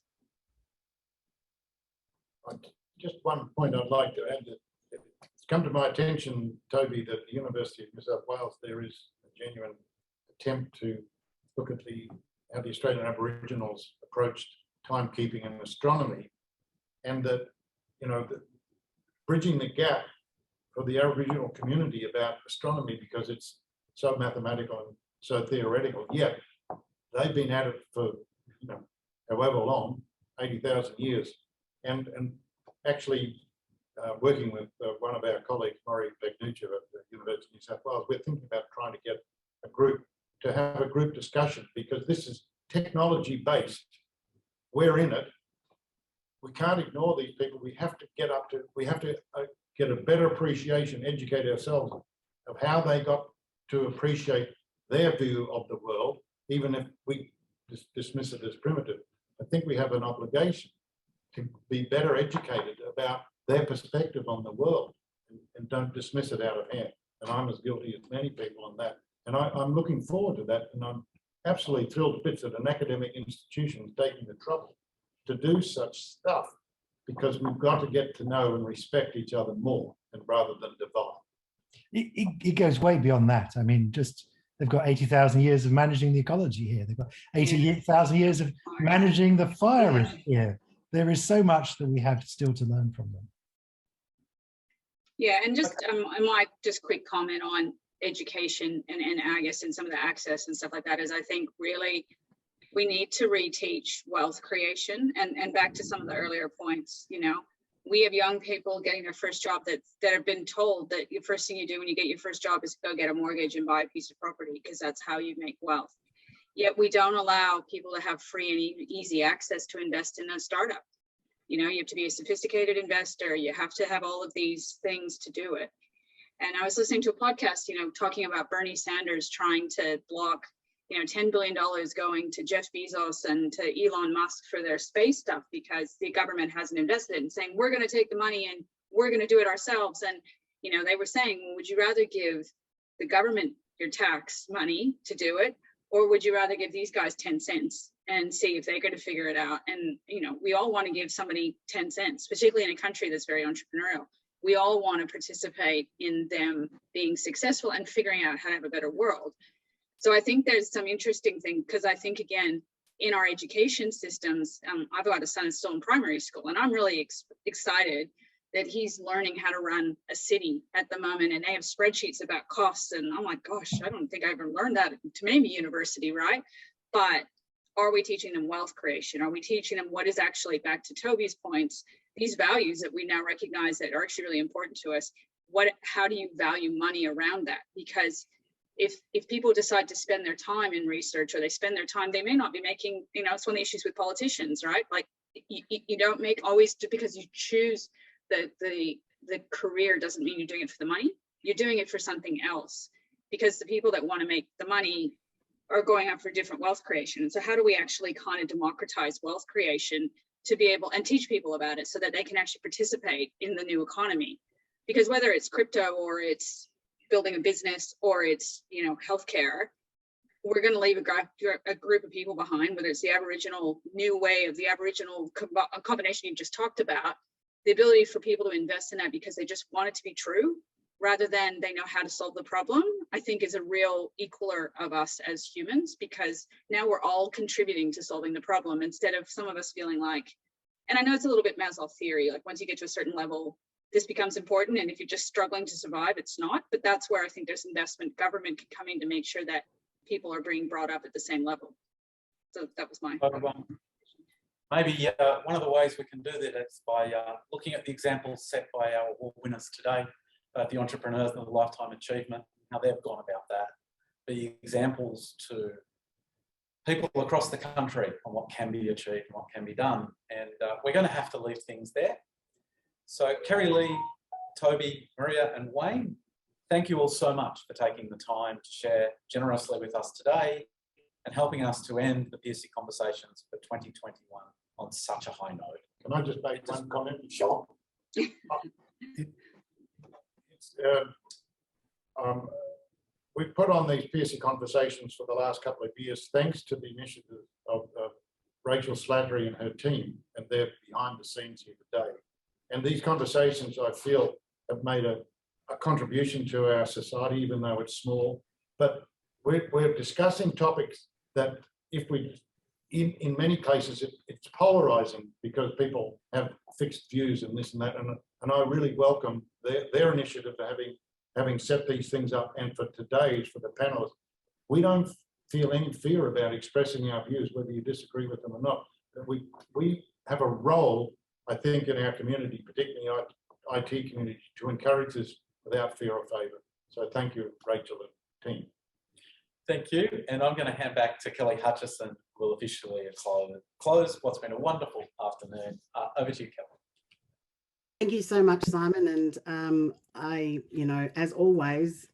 Just one point I'd like to add. That it's come to my attention, Toby, that at the University of New South Wales there is a genuine attempt to look at how the Australian Aboriginals approached timekeeping and astronomy, and that, you know, bridging the gap for the Aboriginal community about astronomy, because it's so mathematical and so theoretical. Yet they've been at it for, you know, however long, 80,000 years, and actually working with one of our colleagues, Maury Bagnucci at the University of New South Wales, we're thinking about trying to get a group to have a group discussion, because this is technology based. We're in it. We can't ignore these people. We have to get a better appreciation, educate ourselves of how they got to appreciate their view of the world, even if we dismiss it as primitive. I think we have an obligation to be better educated about their perspective on the world, and don't dismiss it out of hand. And I'm as guilty as many people on that. And I'm looking forward to that. And I'm absolutely thrilled to bits that an academic institution is taking the trouble to do such stuff, because we've got to get to know and respect each other more, and rather than divide. It goes way beyond that. I mean, just they've got 80,000 years of managing the ecology here. They've got 80,000 years of managing the fire risk here. There is so much that we have still to learn from them. Yeah, and just I might just quick comment on education and I guess in some of the access and stuff like that, is I think really we need to reteach wealth creation, and back to some of the earlier points, you know, we have young people getting their first job that have been told that the first thing you do when you get your first job is go get a mortgage and buy a piece of property, because that's how you make wealth. Yet we don't allow people to have free and easy access to invest in a startup. You know, you have to be a sophisticated investor. You have to have all of these things to do it. And I was listening to a podcast, you know, talking about Bernie Sanders trying to block, you know, $10 billion going to Jeff Bezos and to Elon Musk for their space stuff because the government hasn't invested in, saying, we're going to take the money and we're going to do it ourselves. And, you know, they were saying, well, would you rather give the government your tax money to do it, or would you rather give these guys 10 cents and see if they're going to figure it out? And, you know, we all want to give somebody 10 cents, particularly in a country that's very entrepreneurial. We all want to participate in them being successful and figuring out how to have a better world. So I think there's some interesting thing, because I think, again, in our education systems, I've got a son who's still in primary school, and I'm really excited that he's learning how to run a city at the moment, and they have spreadsheets about costs. And I'm like, gosh, I don't think I ever learned that to maybe university, right? But are we teaching them wealth creation? Are we teaching them what is actually, back to Toby's points, these values that we now recognize that are actually really important to us? How do you value money around that? Because if people decide to spend their time in research, or they spend their time, they may not be making, you know, it's one of the issues with politicians, right? Like you don't make always, just because you choose the career doesn't mean you're doing it for the money. You're doing it for something else, because the people that want to make the money are going up for different wealth creation. So how do we actually kind of democratize wealth creation to be able and teach people about it so that they can actually participate in the new economy? Because whether it's crypto or it's building a business or it's, you know, healthcare, we're going to leave a group of people behind, whether it's the Aboriginal new way of the Aboriginal combination you just talked about, the ability for people to invest in that because they just want it to be true rather than they know how to solve the problem, I think is a real equaler of us as humans, because now we're all contributing to solving the problem instead of some of us feeling like, and I know it's a little bit Maslow theory, like once you get to a certain level, this becomes important. And if you're just struggling to survive, it's not. But that's where I think there's investment, government can come in to make sure that people are being brought up at the same level. So that was my. Maybe one of the ways we can do that is by looking at the examples set by our award winners today, the entrepreneurs and the lifetime achievement, how they've gone about that. Be examples to people across the country on what can be achieved and what can be done. And we're going to have to leave things there. So Kerry Lee, Toby, Maria and Wayne, thank you all so much for taking the time to share generously with us today and helping us to end the PSC Conversations for 2021 on such a high note. Can I just make one comment? Sure. We've put on these PSC Conversations for the last couple of years, thanks to the initiative of Rachel Slattery and her team, and they're behind the scenes here today. And these conversations, I feel, have made a contribution to our society, even though it's small. But we're discussing topics that, if we, in many cases, it's polarizing because people have fixed views and this and that. And I really welcome their initiative for having set these things up. And for today's, for the panelists, we don't feel any fear about expressing our views, whether you disagree with them or not. We have a role, I think, in our community, particularly our IT community, to encourage this without fear or favour. So thank you, Rachel and team. Thank you. And I'm going to hand back to Kelly Hutchison, who will officially close what's been a wonderful afternoon. Over to you, Kelly. Thank you so much, Simon. And as always,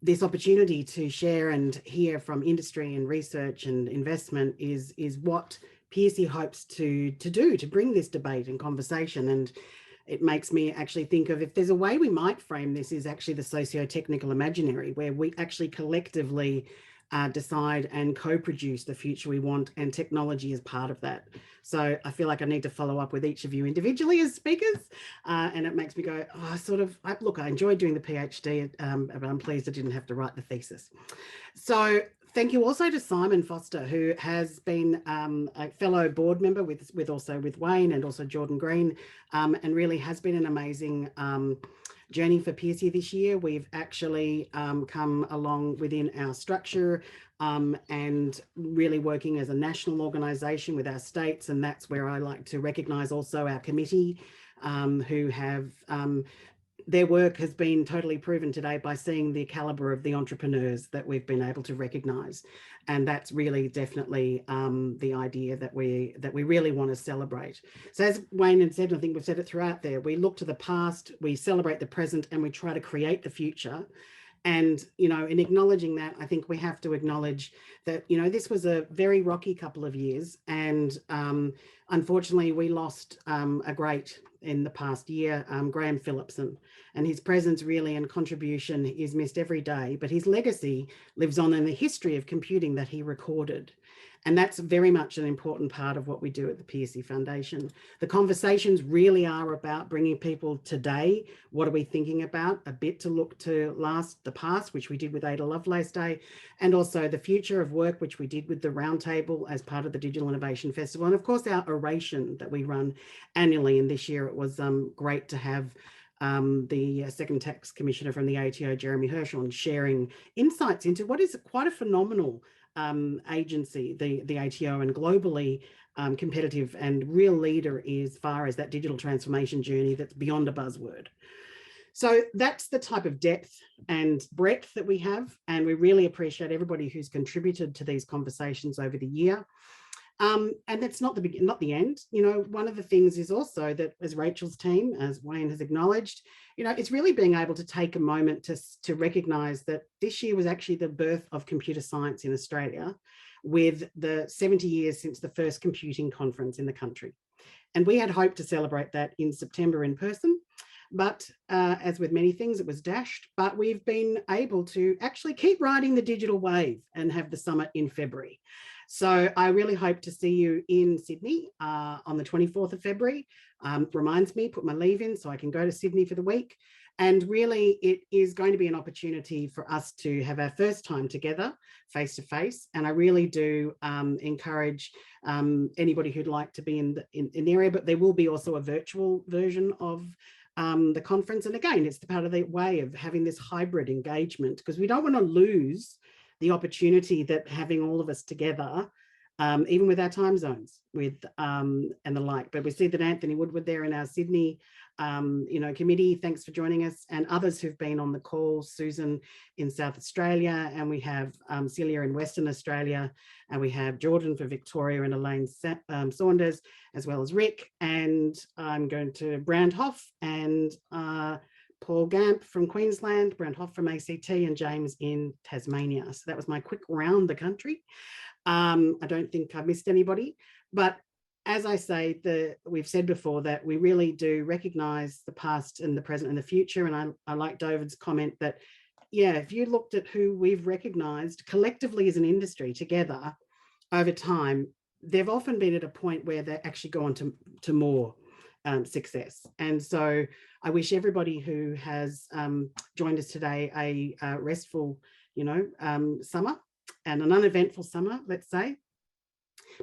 this opportunity to share and hear from industry and research and investment is what PSC hopes to do, to bring this debate and conversation. And it makes me actually think of, if there's a way we might frame this, is actually the socio-technical imaginary, where we actually collectively decide and co-produce the future we want, and technology is part of that. So I feel like I need to follow up with each of you individually as speakers, and it makes me go, look, I enjoyed doing the PhD, but I'm pleased I didn't have to write the thesis. So thank you also to Simon Foster, who has been a fellow board member with Wayne and also Jordan Green, and really has been an amazing journey for PSC this year. We've actually come along within our structure and really working as a national organisation with our states, and that's where I like to recognise also our committee, who have their work has been totally proven today by seeing the calibre of the entrepreneurs that we've been able to recognise, and that's really definitely the idea that we really want to celebrate. So as Wayne had said, I think we've said it throughout there, we look to the past, we celebrate the present, and we try to create the future. And, in acknowledging that, I think we have to acknowledge that, this was a very rocky couple of years. And unfortunately, we lost a great in the past year, Graham Phillipson, and his presence really and contribution is missed every day, but his legacy lives on in the history of computing that he recorded. And that's very much an important part of what we do at the PSC Foundation. The conversations really are about bringing people today. What are we thinking about? A bit to look to the past, which we did with Ada Lovelace Day, and also the future of work, which we did with the Roundtable as part of the Digital Innovation Festival. And of course, our oration that we run annually. And this year it was great to have the Second Tax Commissioner from the ATO, Jeremy Herschel, sharing insights into what is quite a phenomenal agency, the ATO, and globally competitive and real leader as far as that digital transformation journey that's beyond a buzzword. So that's the type of depth and breadth that we have, and we really appreciate everybody who's contributed to these conversations over the year. And that's not the end. One of the things is also that, as Rachel's team, as Wayne has acknowledged, it's really being able to take a moment to recognise that this year was actually the birth of computer science in Australia, with the 70 years since the first computing conference in the country. And we had hoped to celebrate that in September in person, but as with many things, it was dashed. But we've been able to actually keep riding the digital wave and have the summit in February. So I really hope to see you in Sydney on the 24th of February. Reminds me, put my leave in so I can go to Sydney for the week. And really, it is going to be an opportunity for us to have our first time together face to face. And I really do encourage anybody who'd like to be in the area, but there will be also a virtual version of the conference. And again, it's part of the way of having this hybrid engagement, because we don't want to lose the opportunity that having all of us together even with our time zones and the like. But we see that Anthony Woodward there in our Sydney committee, thanks for joining us, and others who've been on the call, Susan in South Australia, and we have Celia in Western Australia, and we have Jordan for Victoria and Elaine Saunders, as well as Rick, and I'm going to Brandhoff and Paul Gamp from Queensland, Brandhoff from ACT, and James in Tasmania. So that was my quick round the country. I don't think I missed anybody, but as I say, we've said before that we really do recognise the past and the present and the future. And I like David's comment that, yeah, if you looked at who we've recognised collectively as an industry together over time, they've often been at a point where they actually go on to more success. And so I wish everybody who has joined us today a restful, summer and an uneventful summer, let's say.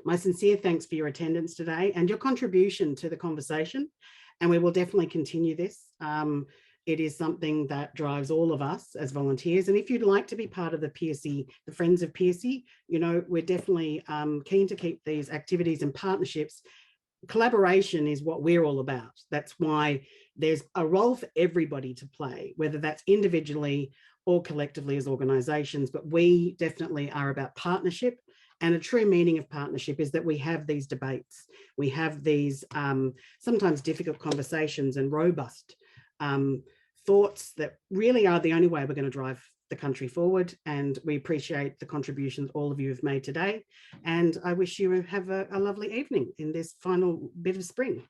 My sincere thanks for your attendance today and your contribution to the conversation. And we will definitely continue this. It is something that drives all of us as volunteers. And if you'd like to be part of the PSC, the Friends of PSC, we're definitely keen to keep these activities and partnerships. Collaboration is what we're all about. That's why there's a role for everybody to play, whether that's individually or collectively as organisations. But we definitely are about partnership. And a true meaning of partnership is that we have these debates, we have these sometimes difficult conversations and robust thoughts that really are the only way we're going to drive the country forward. And we appreciate the contributions all of you have made today. And I wish you have a lovely evening in this final bit of spring.